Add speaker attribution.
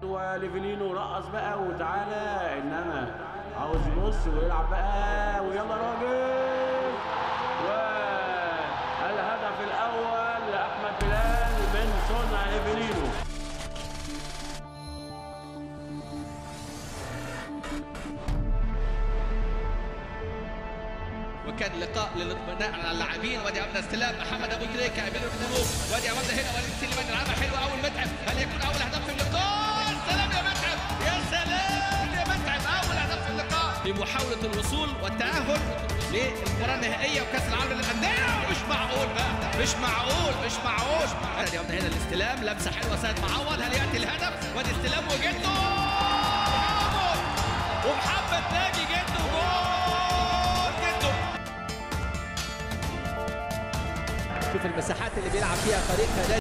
Speaker 1: وليفينينو رقص بقى وتعالى، انما عاوز يبص ويلعب بقى ويلا راجل. والهدف الاول لاحمد بلال من صنع ليفينينو.
Speaker 2: وكان لقاء للاطمئنان على اللاعبين. وادي عملنا استلام محمد ابو تريكه قابل الخروج. وادي عملنا هنا وليد سليمان يلعبها حلوه اول متعب. هل يكون اول هدف في اللقاء؟ سلام يا متعب، يا سلام يا متعب، اول هدف في اللقاء لمحاوله الوصول والتاهل للمباراه النهائيه وكاس العالم للانديه. مش معقول بقى، مش معقول، مش معقول. وادي عملنا هنا الاستلام، لمسه حلوه سيد معوض. هل ياتي الهدف؟ وادي استلام وجده ومحمد ناجي جده جول جده.
Speaker 3: شوف المساحات اللي بيلعب فيها فريق